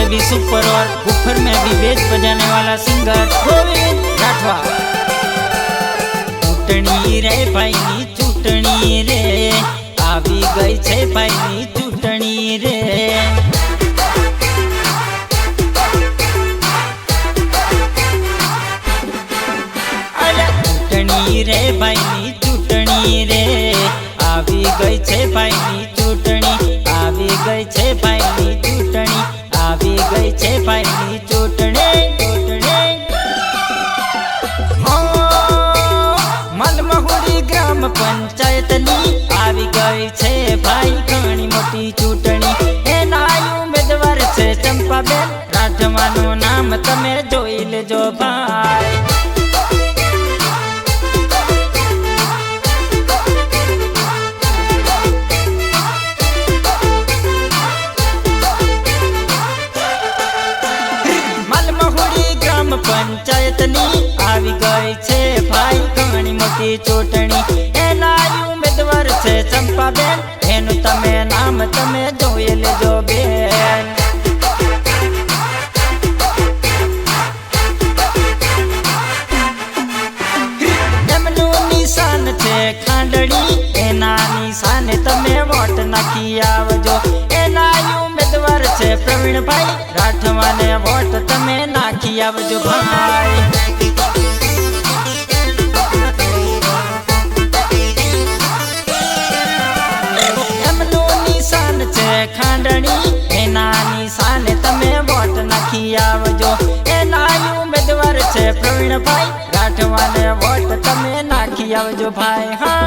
भी सुपर और बुफर में भी बेस बजाने वाला सिंगर गोविंद राठवा। चूंटणी रे भाई नी चूंटणी रे आवी गई छे भाई नी चूंटणी रे। चूंटणी रे भाई नी चूंटणी रे आवी गई छे भाई नी चूंटणी आवी गई छे भाई नी चूंटणी आवी गई छे भाई नी चूंटणी चूंटणी। मलमहुड़ी ग्राम पंचायत नी आवी गई छे भाई घणी मोटी चूंटणी। एना उम्मीदवार छे चंपाबेन राठवानु नाम तमे जोई लेजो भाई। पंचायत नी आवी गई छे भाई घणी मोटी चूंटणी। एना उम्मीदवार छे चंपाबेन एनु तमे नाम तमे जोई लेजो बेन। एमनु निशान छे खांडणी एना निशाने तमे वोट नाखी आवजो। एना उम्मीदवार छे प्रवीण भाई राठवा ने वोट तमे नाखी आवजो भाई। एमनु निशान छे खांडणी एना निशाने तमे वोट नाखी आवजो। एना उम्मीदवार छे प्रवीण भाई राठवा ने वोट तमे नाखी आवजो भाई। हाँ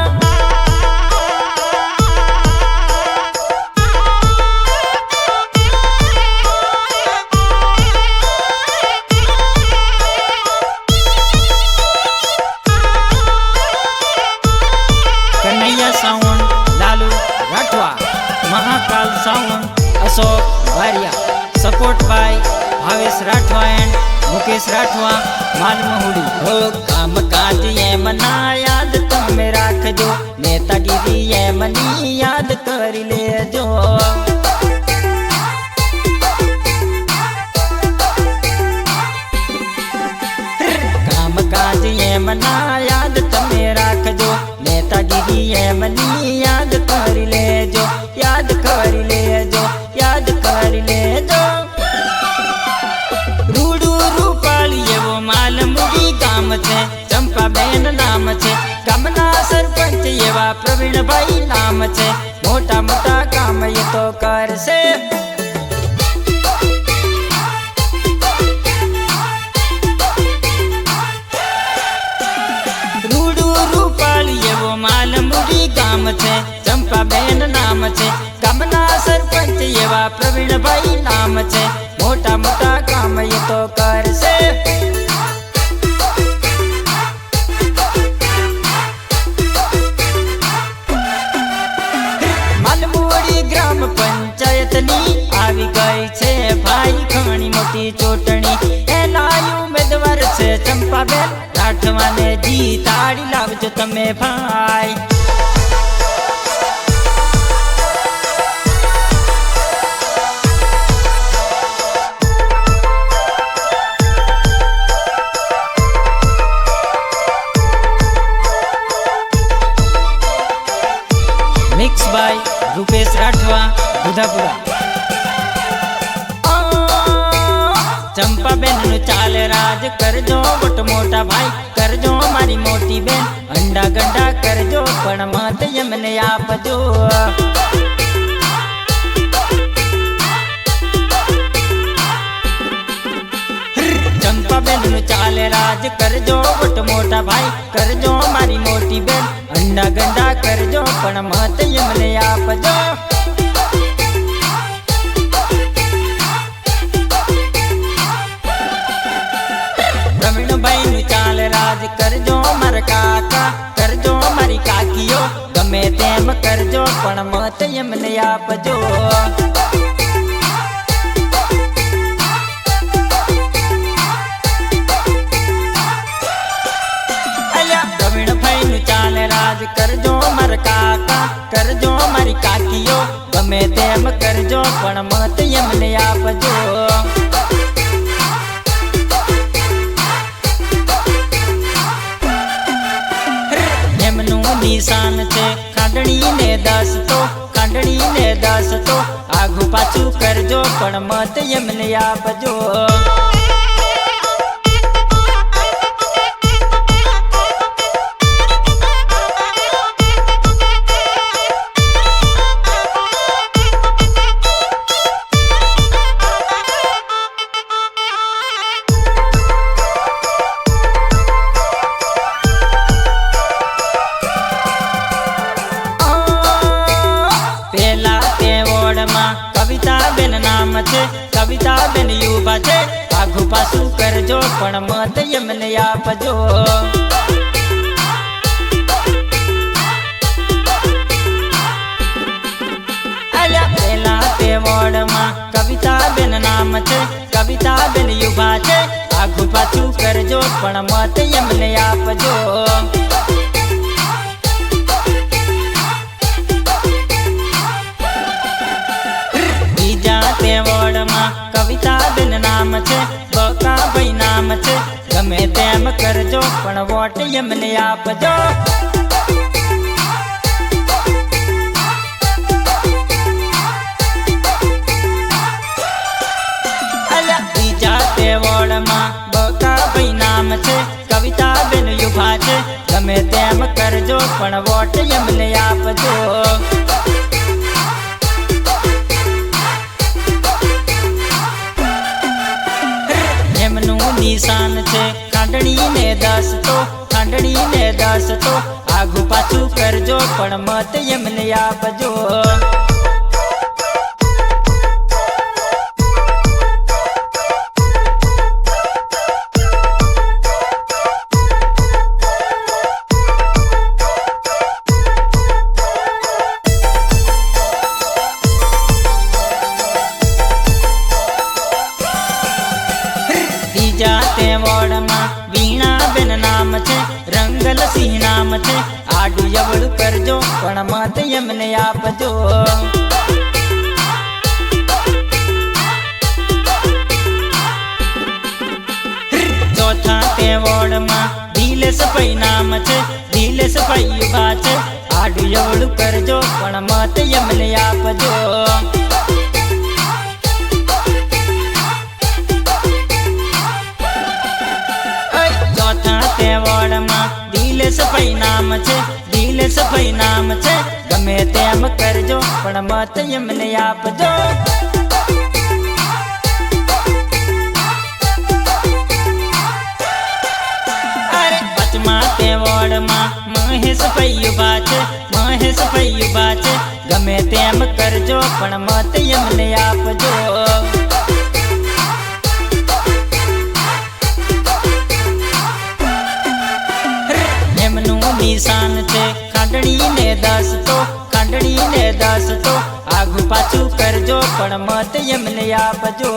sound Lalu Rathwa, Mahakal sound Ashok Variya, support by Bhavesh Rathwa and Mukesh Rathwa Malmahudi. हो काम काज ये मना याद तमे राखजो, नेतागिरी ये मनी याद करी लेजो। काम काज ये मना याद तमे राखजो, नेतागिरी ये मनी याद करी लेजो, याद करी लेजो, याद करी लेजो। रूडू रूपाली एवो मालमुड़ी गाम छे, चंपाबेन नाम छे। गामना सरपंच एवा प्रवीण भाई नाम छे, मोटा मोटा काम ये तो करशे। मालमुड़ी गाम छे, चंपाबेन नाम छे। गामना सरपंच एवा प्रवीण भाई नाम छे, मोटा मोटा काम ये तो करशे। मालमुड़ी ग्राम पंचायत नी आवी गई छे भाई घणी मोटी चूंटणी। एना उम्मीदवार छे चंपाबेन राठवा ने जीताड़ी लावजो तमे भाई। Mix by Rupesh Rathwa Budhapura. चंपाबेन नु चाले राज करजो वोट मोटा भाई करजो मारी मोटी बेन। अंडा गंडा करजो पण मत यमने आपजो। चंपाबेन नु चाले राज करजो वोट मोटा भाई करजो मारी मोटी बेन। अंडा गंडा करजो पण मत यमने आपजो। प्रवीण भाई नु चाले राज करजो मारा काका करजो मारी काकीयो। गमे तेम करजो पण मत यमने आपजो। प्रवीण भाई नु चाले राज करजो मारा काका करजो मारी काकीयो। गमे तेम करजो पण मत यमने आपजो। પાછું કરજો પણ મત એમને આપજો કવિતાબેન નામ છે કવિતાબેન યુવા છે આઘું પાછું કરજો પણ મત એમને આપજો અલ્યા પેલા તે વોર્ડમાં કવિતાબેન નામ છે કવિતાબેન યુવા છે આઘું પાછું કરજો પણ મત એમને આપજો કવિતાબેન નામ છે બકાભાઈ નામ છે ગમે તેમ કરજો પણ વોટ એમને આપજો અલ્યા બીજા તે વોર્ડમાં બકાભાઈ નામ છે કવિતાબેન યુવા છે ગમે તેમ કરજો પણ વોટ એમને આપજો નિશાન છે ખાંડણી ને 10 તો ખાંડણી ને 10 તો આઘું પાછું કરજો પણ મત એમને આપજો વીણાબેન નામ છે રંગલસિંહ નામ છે આડું અવળું કરજો પણ મત એમને આપજો ચોથા તે વોર્ડમાં દિલેશભાઈ નામ છે દિલેશભાઈ યુવા છે આડું અવળું કરજો પણ મત એમને આપજો દિલેશભાઈ નામ છે દિલેશભાઈ નામ છે ગમે તેમ કરજો પણ મત એમને આપજો અરે પચમા તે વોર્ડમાં મહેશભાઈ યુવા છે મહેશભાઈ યુવા છે ગમે તેમ કરજો પણ મત એમને આપજો નિશાન છે ખાંડણી ને 10 તો ખાંડણી ને 10 તો આઘું પાછું કરજો પણ મત એમને આપજો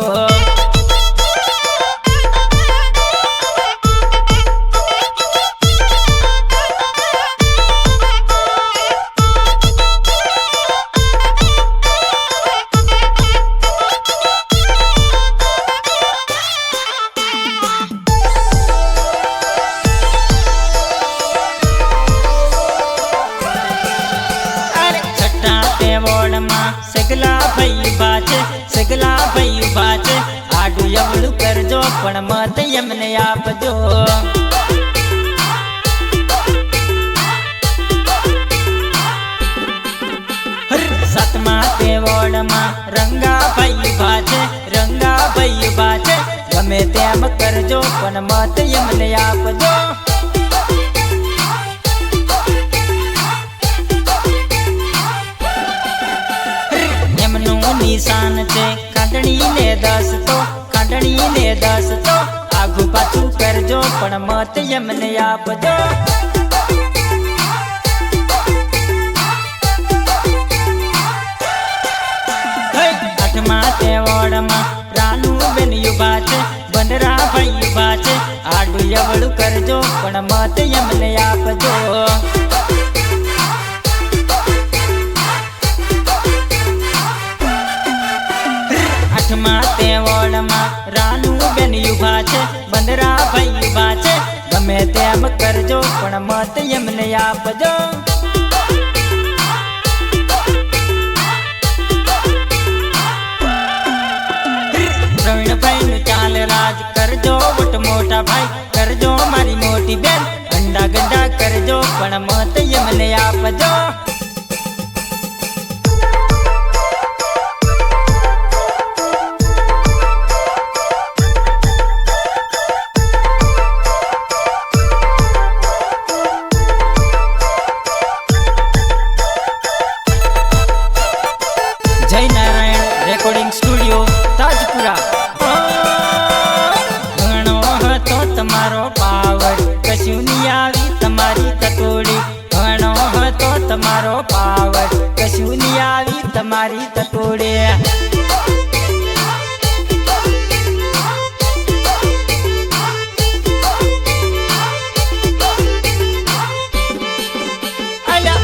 સગલાભાઈ ઉભા છે સગલાભાઈ ઉભા છે આડું અવળું કરજો પણ મત એમને આપજો સાતમા તે વોર્ડમાં રંગાભાઈ ઉભા છે રંગાભાઈ ઉભા છે ગમે તેમ કરજો પણ મત એમને આપજો નિશાન છે ખાંડણી ને 10 તો ખાંડણી ને 10 તો આઘું પાછું કરજો પણ મત એમને આપજો આઠમા તે વોર્ડમાં રાનુબેન ઉભા છે બંદરાભાઈ ઉભા છે આડું અવળું કરજો પણ મત એમને આપજો આઠમા તે વોર્ડમાં રાનુબેન ઉભા છે બંદરાભાઈ ઉભા છે ગમે તેમ કરજો પણ મત એમને આપજો પ્રવીણભાઈ નું ચાલે રાજ કરજો વટ મોટા ભાઈ કરજો મારી મોટી બેન અંડા ગંડા કરજો પણ મત એમને આપજો જય નારાયણ રેકોર્ડિંગ સ્ટુડિયો તાજપુરા ઘણો હતો તમારો પાવર કશું નહીં આવી તમારી તતોડી ઘણો હતો તમારો પાવર કશું નહીં આવી તમારી તતોડી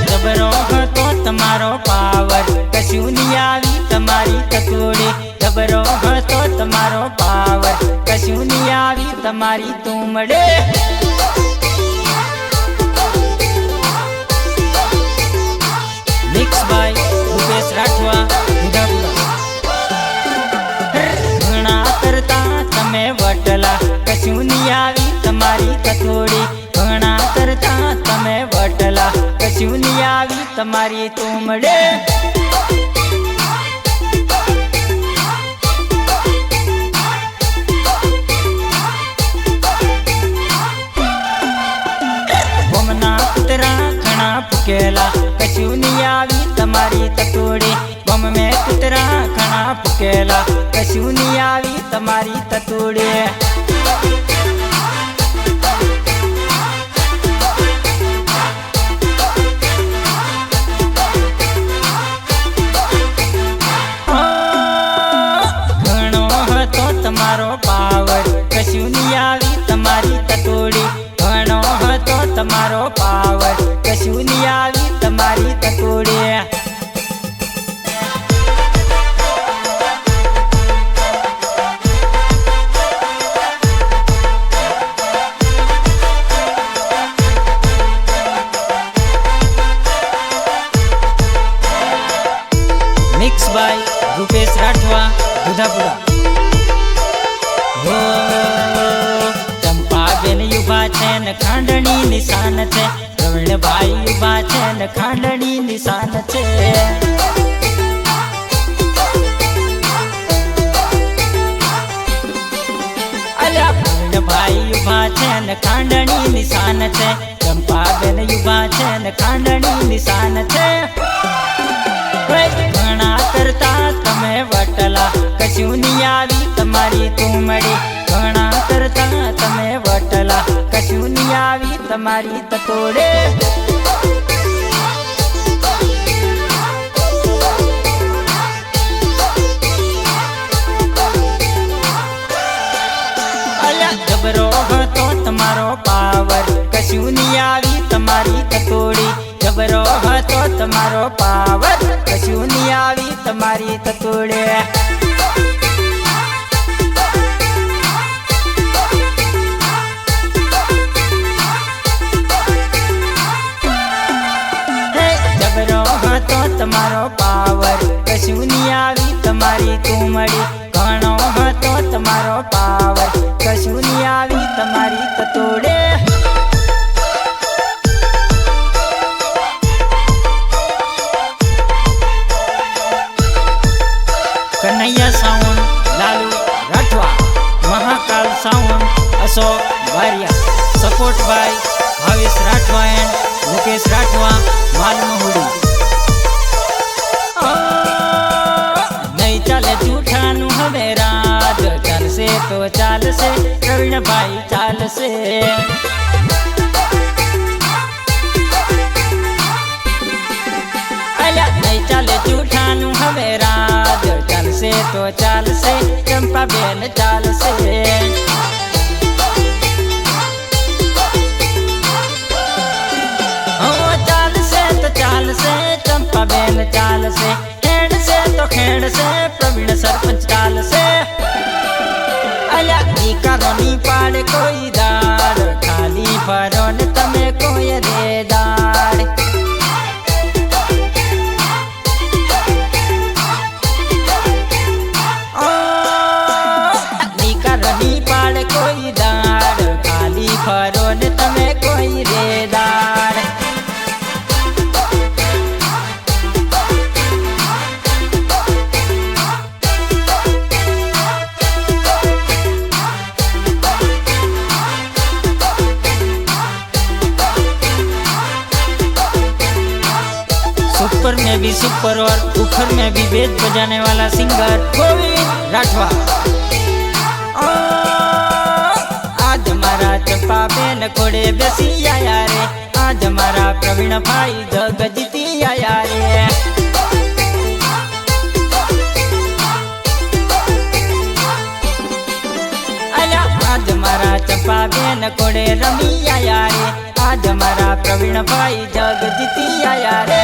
જબરો હતો તમારો પાવર કશું નહીં આવી તમારી તતોડી જબરો હતો તમારો પાવર કશું નહીં આવી તમારી તુમડે મિક્સ બાય રૂપેશ રાઠવા ઘણા કરતા તમે વટલા કશું નહીં આવી તમારી તતોડી ઘણા કરતા તમે વટલા કશું નહીં આવી તમારી તુમડે બમના કૂતરા ઘણા ફૂકેલા કશું નહીં આવી તમારી તતોડી બમ મેં કૂતરા ઘણા ફૂકેલા કશું નહીં આવી તમારી તતોડી તમારો પાવર કશું નહીં આવી તમારી તતોડી ઘણો હતો તમારો પાવર કશું નહીં આવી તમારી તતોડી મિક્સ બાય રૂપેશ રાઠવા દુધાપુરા ચંપાબેન ઉભા છે ને ખાંડણી નિશાન છે પ્રવીણભાઈ ઉભા છે ને ખાંડણી નિશાન છે અલ્યા પ્રવીણભાઈ ઉભા છે ને ખાંડણી નિશાન છે ચંપાબેન ઉભા છે ને ખાંડણી નિશાન છે ઘણા કરતા તમે વટલા કશું નહીં આવી તમારી તુમડી ઘણા કરતા તમે વટલા કશું નહીં આવી તમારી તતોડે અલ્યા જબરો હતો તમારો પાવર કશું નહીં આવી તમારી તતોડી જબરો હતો તમારો પાવર કશું નહીં આવી તમારી તતોડે જબરો હતો તમારો પાવર કશું નહીં આવી તમારી તુમડી ઘણો હતો તમારો પાવર કશું નહીં આવી તમારી તતોડે Kanaiya sound Lalu Rathwa Mahakal sound Ashok Baria support by Bhavesh Rathwa and Mukesh Rathwa Malmahudi નહીં ચાલે જૂઠાનું હવે રાજ ચાલશે તો ચાલશે પ્રવીણભાઈ ચાલશે અલ્યા નહીં ચાલે જૂઠાનું હવે રાજ ચાલશે તો ચાલશે ચંપાબેન ચાલશે ચાલશે તો ચાલશે ચંપાબેન ચાલશે ખેડશે તો ખેડશે પ્રવીણ સરપંચ ચાલશે અલ્યા દીકરોની પાડે કોઈ દાડ ખાલી ફરો ને તમે કોઈ રે દાડ ખરો ને તમે કોઈ રેદાર सुपर में भी सुपर और ऊपर में भी बेद बजाने वाला सिंगर गोविंद राठवा। आज हमारा चंपा बेन घोड़े बेसी आया रे, आज हमारा प्रवीण भाई जग जीती आया रे। आज हमारा चंपा बेन घोड़े रमी आया रे, आज हमारा प्रवीण भाई जग जीती आया रे।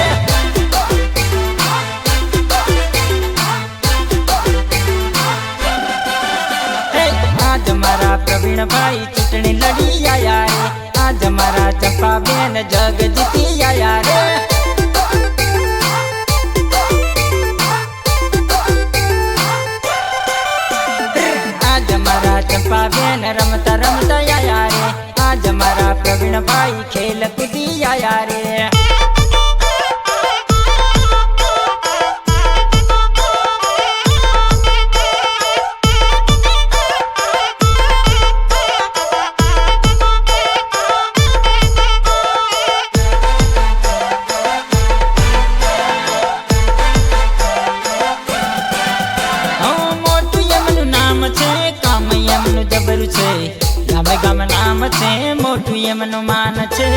आज हमारा प्रवीण भाई चूंटनी लड़ी आया रे, आज हमारा चंपा बेन जग जीती आया रे। आज हमारा चंपा बेन रमता रमता आया रे, आज हमारा प्रवीण भाई खेल कूदी आया रे। गामे गाम नाम छे मोटू एमनु मान छे।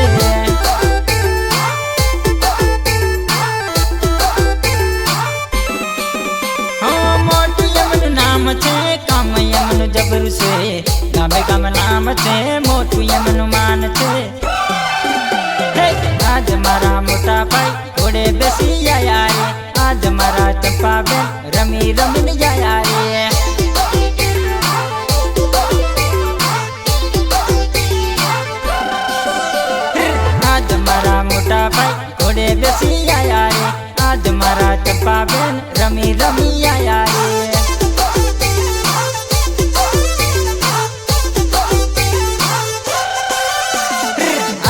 हाँ मोटू एमनु नाम छे काम एमनु जबरू छे, गामे गाम नाम छे मोटू एमनु मान छे। आज मारा मोटा भाई घोड़े बेसी आया रे, आज मारा चंपा बेन रमी रमी आया रे। आज मारा मोटा भाई घोड़े बेसी आया रे, आज मारा चंपा बेन रमी रमी आया रे।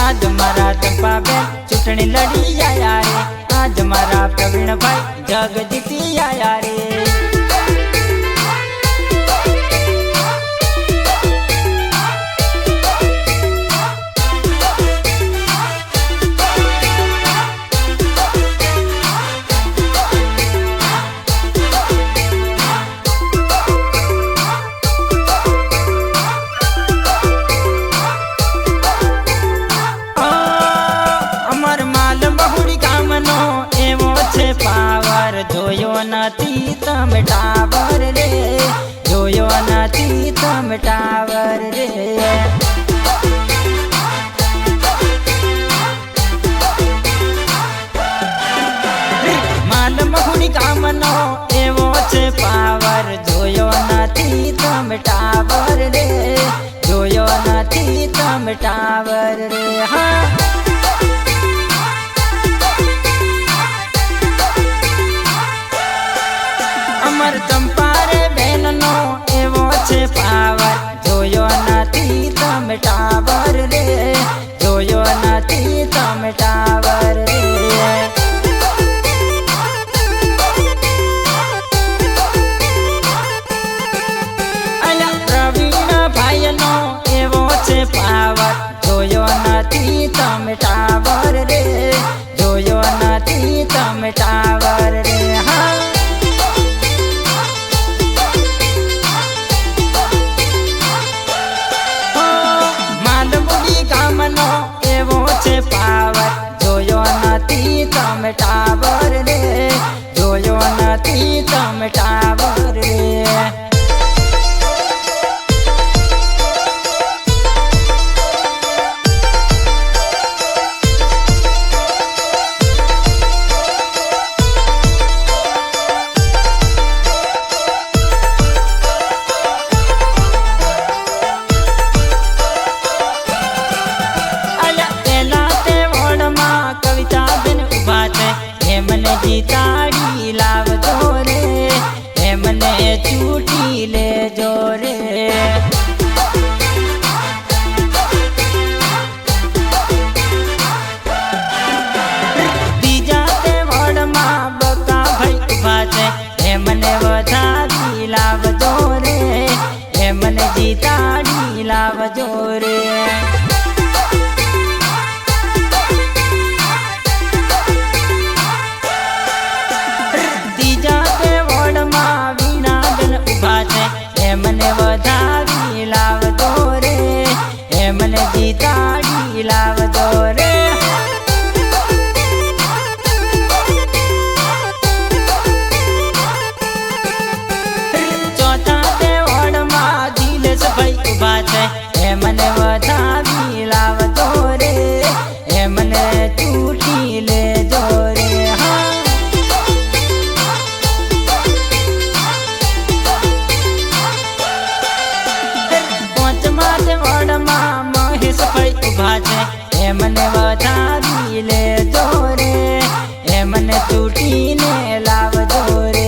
आज मारा चंपा बेन चूंटनी लड़ी आया रे, आज मारा प्रवीण भाई जग जीती आया रे। पावर जोयो नथी तम टावर रे, जोयो नथी तम टावर रे। माल महुड़ी कामनो एवो छे पावर, जोयो नथी तम टावर रे, जोयो नथी तम टावर रे। हाँ अमर चंपा रे बेन नो एवो छे पावर, जोयो नथी तम टावर रे, जोयो नथी तम टावर रे। अला प्रवीण भाई नो एवो छे पावर, जोयो नथी तम टावर रे, जोयो नथी तम टावर रे। हाँ पावर जोयो नथी तम टावर रे, जोयो नथी तम टावर रे। जीताड़ी लाव दो रे, एमने चूटी મને જીતાડી લાવજો રે ત્રીજા તે વોર્ડમાં વીણાબેન ઉભા છે એ મને વધાવી લાવજો રે એ મને જીતાડી લાવજો રે એ મને વધાવી લાવજો રે એ મને ચૂંટી લેજો રે પાંચમા તે વોર્ડમાં મહેશભાઈ ઉભા છે એ મને વધાવી લેજો રે એ મને ચૂંટીને લાવજો રે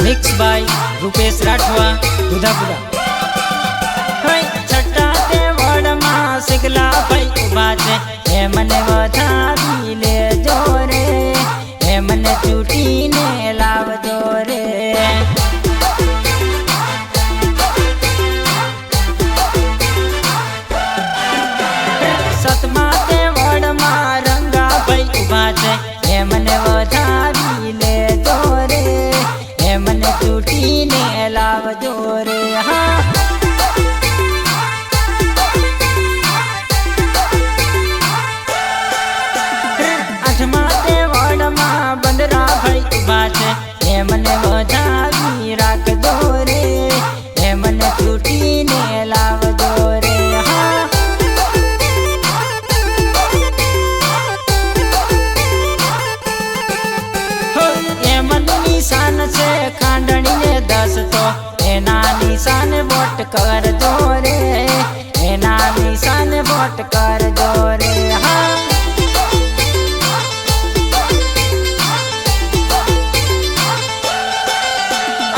મિક્સ બાય રૂપેશ રાઠવા દુધાપુરા છઠ્ઠા તે વોર્ડમાં શીખલા ભાઈ ઉભા છે એ મને વધાવી લેજો રે એ મને ચૂંટીને લાવજો રે સતમા તે વોર્ડમાં રંગાભાઈ ઉભા છે એ મને વધાવી લેજો રે એ મને ચૂંટીને લાવજો રે આઠમા તે વોર્ડમાં બંદરાભાઈ ઉભા છે એ મને વધાવી રાખજો રે એ મને ચૂંટીને લાવજો રે નિશાન છે ખાંડણીને 10 તો એના નિશાન વોટ કરજો રે એના નિશાન વોટ કરજો રે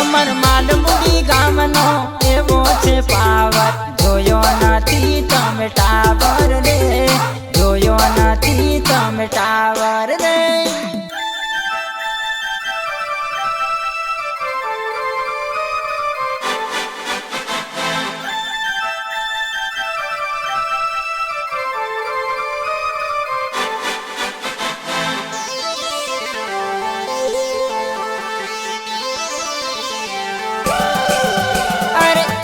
અમર માલમુડી ગામનો એવો છે પાવર જોયો નથી તમે ટાવર રે જોયો નથી તમે ટાવર રે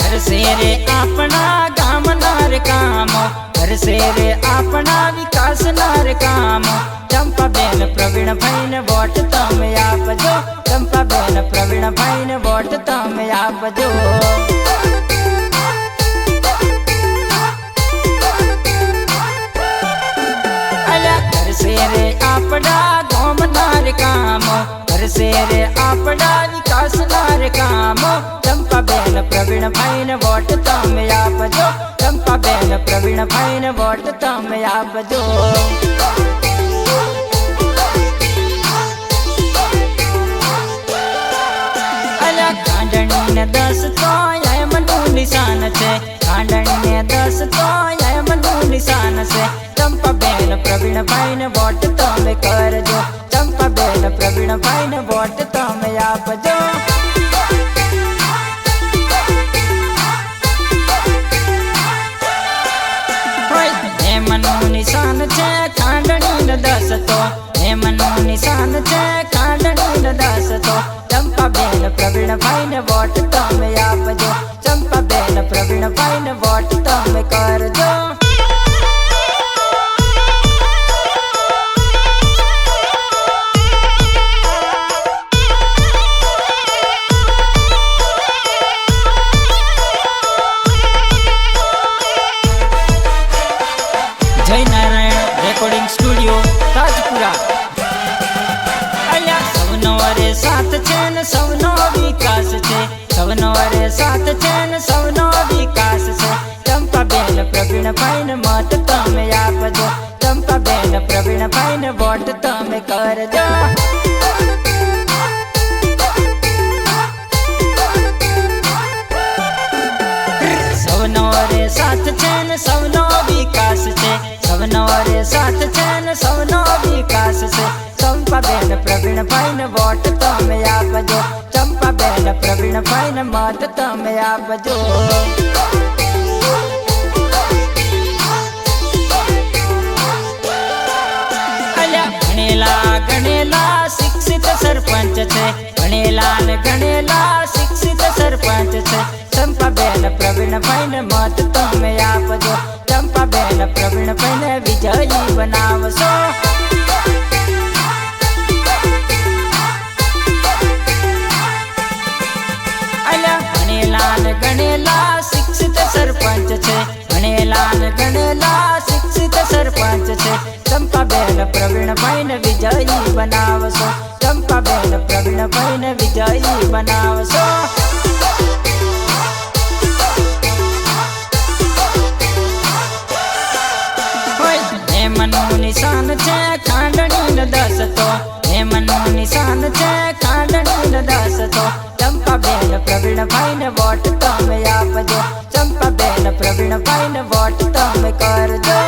કરશે રે આપણા ગામના રે કામો કરશે રે આપણા વિકાસના રે કામો ચંપાબેન પ્રવીણભાઈને વોટ તમે આપજો ચંપાબેન પ્રવીણભાઈને વોટ તમે આપજો અલ્યા કરશે રે આપણા ગામના રે કામો કરશે રે આપણા વિકાસના રે કામો ચંપાબેન પ્રવીણભાઈને વોટ તમે આપજો ચંપાબેન પ્રવીણભાઈને વોટ તમે આપજો અલ્યા ખાંડણીને 10 તો એમનું નિશાન છે ખાંડણીને 10 તો એમનું નિશાન છે ચંપાબેન પ્રવીણભાઈને વોટ તમે કરજો ચંપાબેન પ્રવીણભાઈને વોટ તમે આપજો એમનું નિશાન છે ખાંડણીને 10 તો એમનું નિશાન છે ખાંડણીને 10 તો ચંપાબેન પ્રવીણભાઈને વોટ તમે આપજો ચંપાબેન પ્રવીણભાઈને વોટ તમે કરજો જય નારાયણ રેકોર્ડિંગ સ્ટુડિયો તાજપુરા અહીંયા સૌનો અરે સાથ છે ને સૌનો વિકાસ છે સૌનો અરે સાથ છે ને સૌનો વિકાસ છે ચંપાબેન પ્રવીણભાઈને મત તમે આપજો ચંપાબેન પ્રવીણભાઈને વોટ તમે કરજો साथ छे ने सौनो विकास छे। चंपाबेन प्रवीणभाई ने वोट तमे आपजो। चंपाबेन प्रवीणभाई ने मत तमे आपजो। भणेला गणेला शिक्षित सरपंच छे। भणेला ने गणेला शिक्षित सरपंच छे। चंपाबेन प्रवीणभाई ने मत तमे आपजो। चंपाबेन प्रवीणभाई ने विजयी बनावशो। भणेला ने गणेला शिक्षित सरपंच छे। भणेला ने गणेला शिक्षित सरपंच छे। चंपाबेन प्रवीणभाई ने विजयी बनावशो। चंपाबेन प्रवीणभाई ने विजयी बनावशो। हेमनु निशान छे खांडनी न दसतो। हेमनु निशान छे खांडनी न दसतो। चंपाबेन प्रवीणभाई ने वोट तमे आपजो। चंपाबेन प्रवीणभाई ने वोट तमे करजो।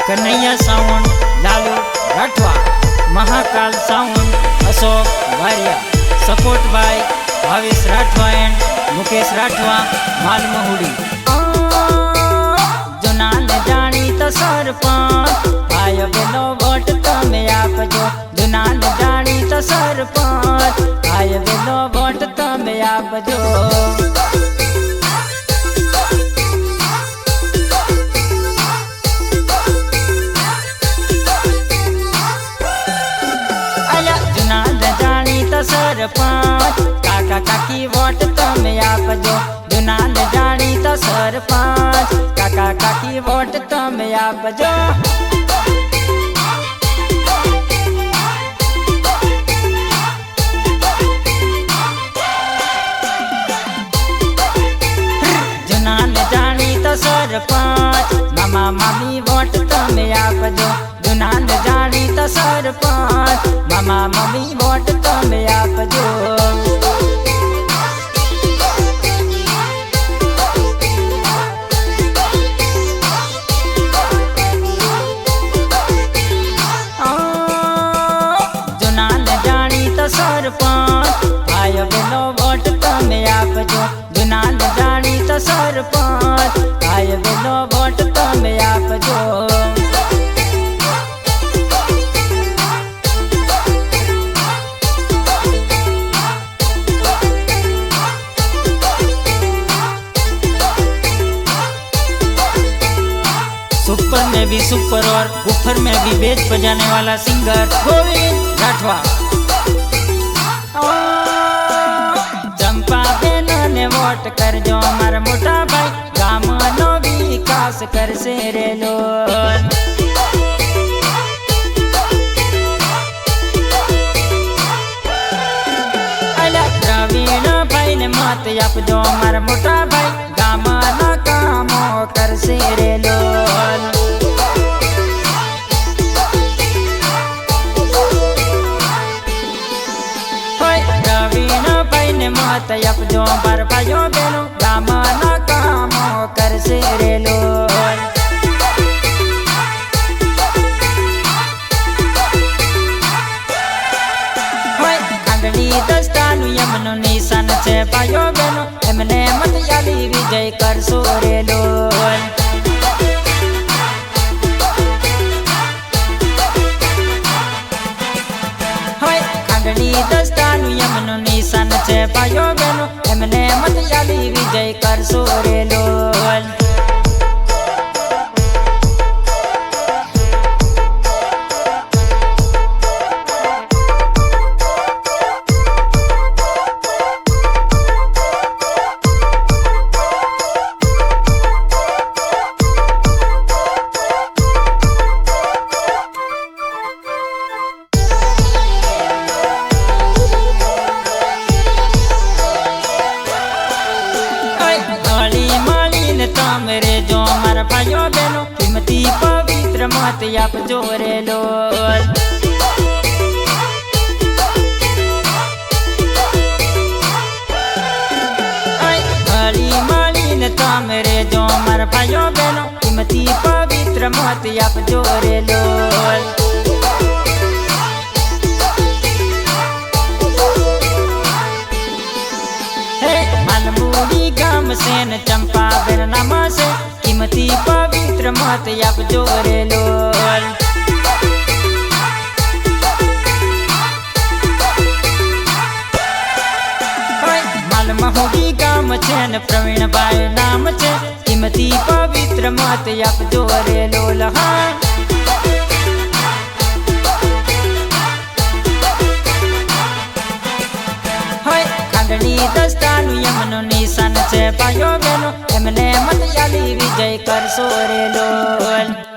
Kanhaiya sound Lalu Rathwa. Mahakal sound Ashok Variya. Support by Bhavesh Rathwa and Mukesh Rathwa Malmahudi. जुना ने जानी तो सरपंच भाई बेनो वोट तमे आपजो। जुना ने जानी तो सरपंच भाई बेनो वोट तमे आपजो। सरपंच काका काकी वोट तमे आपजो। जुना ने जानी तो सरपंच काका काकी वोट तमे आपजो। जुना ने जानी तो सरपंच मामा मामी वोट तमे आपजो। जुना ने जानी तो सरपंच मामा मामी वोट तमे आपजो। जुना ने जानी तो सरपंच भाई बेनो वोट तमे आपजो। जुना ने जानी तो सरपंच भाई बेनो वोट तमे आपजो। सुपर में भी सुपर और बुफर में भी बेस बजाने वाला सिंगर गोविंद राठवा। चंपाबेन ने वोट करजो मारा मोटा भाई। गामनो विकास करशे रे लोन। प्रवीणभाई ने मत आपजो मारा मोटा भाई। गामना कामो करशे रे लोन। प्रवीणभाई ने मत आपजो मारा भाइयों बहनों। गामना कामो करशे रे लोन। खांडनी दस्तानु यमनु निशान छे भाइयों बहनों। एमने मत याली विजय करशो रे लोन। खांडनी दस्तानु यमनु निशान छे भाइयों बहनों। एमने मत याली विजय करशो रे लोन। भाइयों बहनों कीमती पवित्र मत आपजो रे लोन। લેજો મારા ભાઈઓ બહેનો કિંમતી પવિત્ર મત આપજો રે લોલ હે માલમુડી ગામ છે ને ચંપાબેન નામ છે કિંમતી પવિત્ર મત આપજો રે લોલ માલમહુડી ગામ છે ને પ્રવીણભાઈ નામ છે કિંમતી પવિત્ર મત આપજો રે લોલ હા ખાંડણી દસ્તાનું યમનું નિશાન છે ભાઈઓ બહેનો એમને મત આલી વિજય કરશો રે લોલ